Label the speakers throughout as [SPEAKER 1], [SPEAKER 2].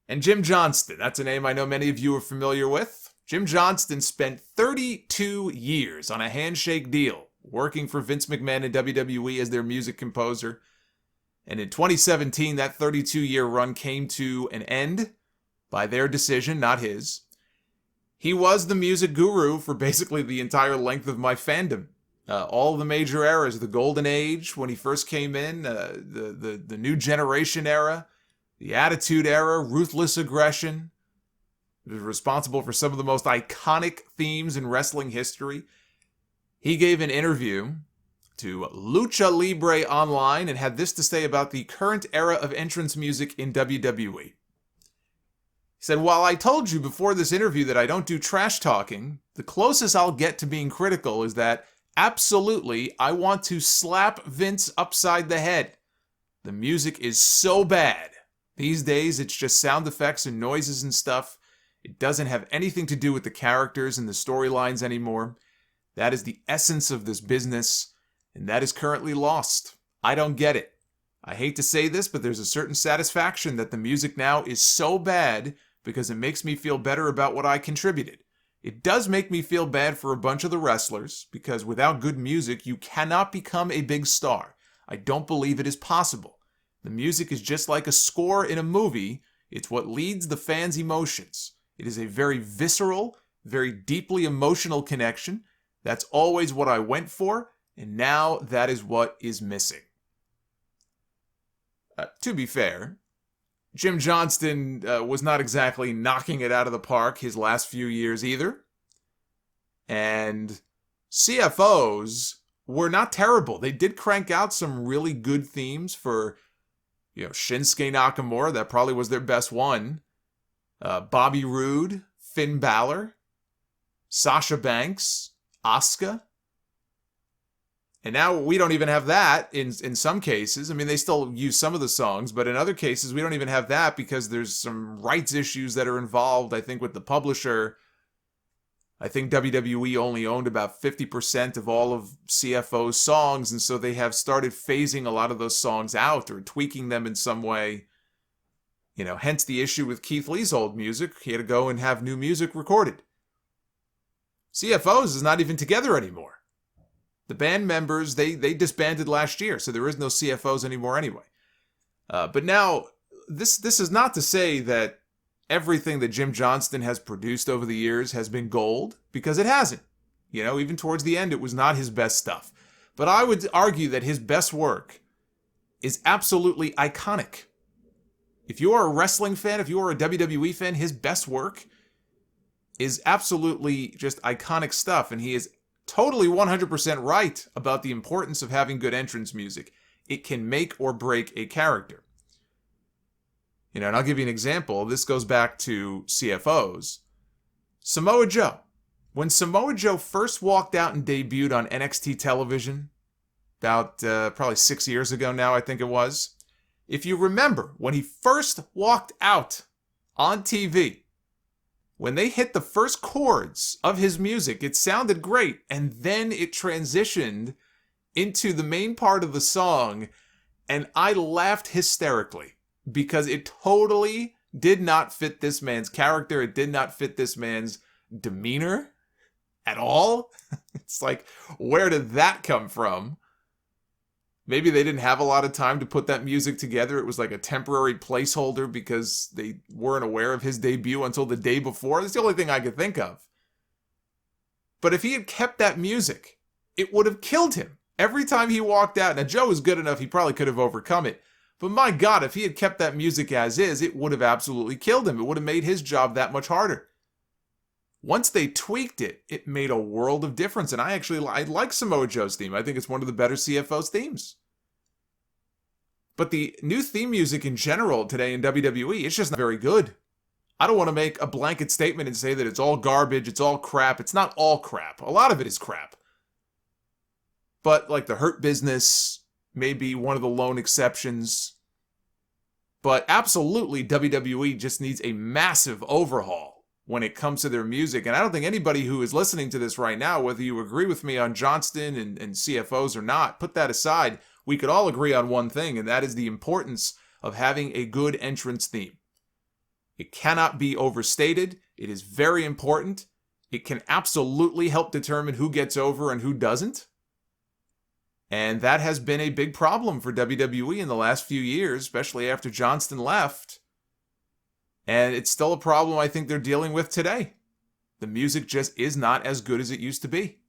[SPEAKER 1] And Jim Johnston, that's a name I know many of you are familiar with. Jim Johnston spent 32 years on a handshake deal working for Vince McMahon and WWE as their music composer. And in 2017, that 32-year run came to an end by their decision, not his. He was the music guru for basically the entire length of my fandom. All the major eras, the Golden Age when he first came in, the New Generation era, the Attitude Era, Ruthless Aggression. He was responsible for some of the most iconic themes in wrestling history. He gave an interview to Lucha Libre Online and had this to say about the current era of entrance music in WWE. He said, "While I told you before this interview that I don't do trash talking, the closest I'll get to being critical is that absolutely I want to slap Vince upside the head. The music is so bad. These days, it's just sound effects and noises and stuff. It doesn't have anything to do with the characters and the storylines anymore. That is the essence of this business, and that is currently lost. I don't get it. I hate to say this, but there's a certain satisfaction that the music now is so bad because it makes me feel better about what I contributed. It does make me feel bad for a bunch of the wrestlers, because without good music, you cannot become a big star. I don't believe it is possible. The music is just like a score in a movie. It's what leads the fans' emotions. It is a very visceral, very deeply emotional connection. That's always what I went for, and now that is what is missing." To be fair, Jim Johnston was not exactly knocking it out of the park his last few years either. And CFOs were not terrible. They did crank out some really good themes for Shinsuke Nakamura. That probably was their best one. Bobby Roode, Finn Balor, Sasha Banks, Asuka. And now we don't even have that in some cases. I mean, they still use some of the songs, but in other cases, we don't even have that because there's some rights issues that are involved, I think, with the publisher. I think WWE only owned about 50% of all of CFO's songs, and so they have started phasing a lot of those songs out or tweaking them in some way. Hence the issue with Keith Lee's old music. He had to go and have new music recorded. CFO's is not even together anymore. The band members, they disbanded last year, so there is no CFO's anymore anyway. But now, this is not to say that everything that Jim Johnston has produced over the years has been gold, because it hasn't. Even towards the end, it was not his best stuff. But I would argue that his best work is absolutely iconic. If you are a wrestling fan, if you are a WWE fan, his best work is absolutely just iconic stuff, and he is totally 100% right about the importance of having good entrance music. It can make or break a character. And I'll give you an example. This goes back to CFOs. Samoa Joe. When Samoa Joe first walked out and debuted on NXT television, about probably 6 years ago now, I think it was. If you remember, when he first walked out on TV, when they hit the first chords of his music, it sounded great, and then it transitioned into the main part of the song, and I laughed hysterically because it totally did not fit this man's character. It did not fit this man's demeanor at all. It's like, where did that come from? Maybe they didn't have a lot of time to put that music together. It was like a temporary placeholder because they weren't aware of his debut until the day before. That's the only thing I could think of. But if he had kept that music, it would have killed him. Every time he walked out, now Joe was good enough, he probably could have overcome it. But my God, if he had kept that music as is, it would have absolutely killed him. It would have made his job that much harder. Once they tweaked it, it made a world of difference. And I like Samoa Joe's theme. I think it's one of the better CFO's themes. But the new theme music in general today in WWE, it's just not very good. I don't want to make a blanket statement and say that it's all garbage, it's all crap. It's not all crap. A lot of it is crap. But like the Hurt Business may be one of the lone exceptions. But absolutely, WWE just needs a massive overhaul when it comes to their music. And I don't think anybody who is listening to this right now, whether you agree with me on Johnston and CFOs or not, put that aside, we could all agree on one thing, and that is the importance of having a good entrance theme. It cannot be overstated. It is very important. It can absolutely help determine who gets over and who doesn't. And that has been a big problem for WWE in the last few years, especially after Johnston left. And it's still a problem I think they're dealing with today. The music just is not as good as it used to be.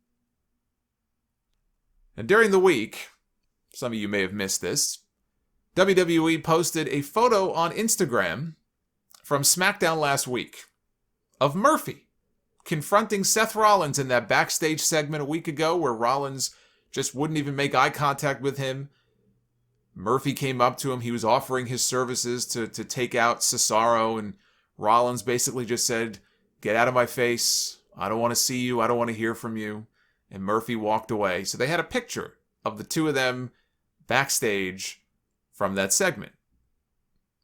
[SPEAKER 1] And during the week, some of you may have missed this, WWE posted a photo on Instagram from SmackDown last week of Murphy confronting Seth Rollins in that backstage segment a week ago where Rollins just wouldn't even make eye contact with him. Murphy came up to him. He was offering his services to take out Cesaro, and Rollins basically just said, "Get out of my face. I don't want to see you. I don't want to hear from you." And Murphy walked away. So they had a picture of the two of them backstage from that segment.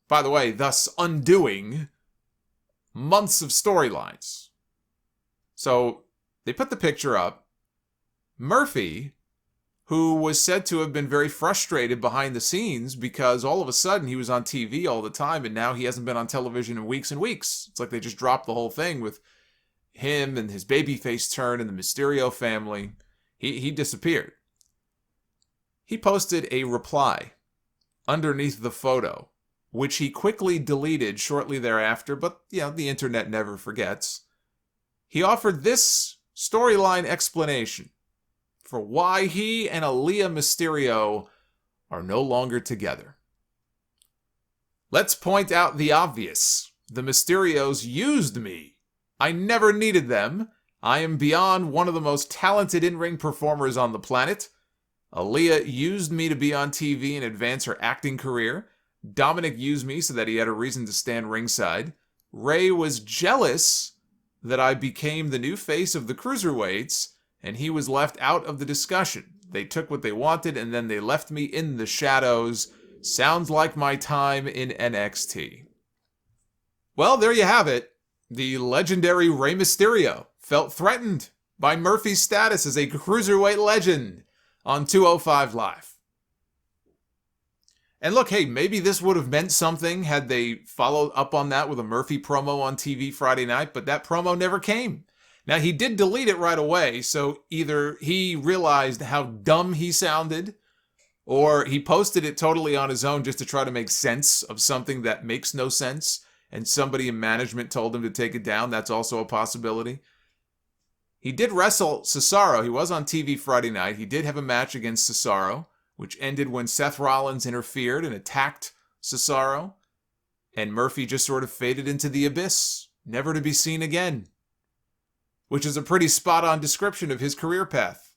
[SPEAKER 1] By the way, thus undoing months of storylines. So they put the picture up. Murphy, who was said to have been very frustrated behind the scenes because all of a sudden he was on TV all the time and now he hasn't been on television in weeks and weeks. It's like they just dropped the whole thing with him and his babyface turn and the Mysterio family. He disappeared. He posted a reply underneath the photo, which he quickly deleted shortly thereafter, but the internet never forgets. He offered this storyline explanation for why he and Aaliyah Mysterio are no longer together. "Let's point out the obvious. The Mysterios used me. I never needed them. I am beyond one of the most talented in-ring performers on the planet. Aaliyah used me to be on TV and advance her acting career. Dominic used me so that he had a reason to stand ringside. Ray was jealous that I became the new face of the Cruiserweights, and he was left out of the discussion. They took what they wanted, and then they left me in the shadows. Sounds like my time in NXT." Well, there you have it. The legendary Rey Mysterio felt threatened by Murphy's status as a Cruiserweight legend on 205 Live. And look, hey, maybe this would have meant something had they followed up on that with a Murphy promo on TV Friday night, but that promo never came. Now, he did delete it right away, so either he realized how dumb he sounded, or he posted it totally on his own just to try to make sense of something that makes no sense, and somebody in management told him to take it down. That's also a possibility. He did wrestle Cesaro. He was on TV Friday night. He did have a match against Cesaro, which ended when Seth Rollins interfered and attacked Cesaro, and Murphy just sort of faded into the abyss, never to be seen again, which is a pretty spot-on description of his career path.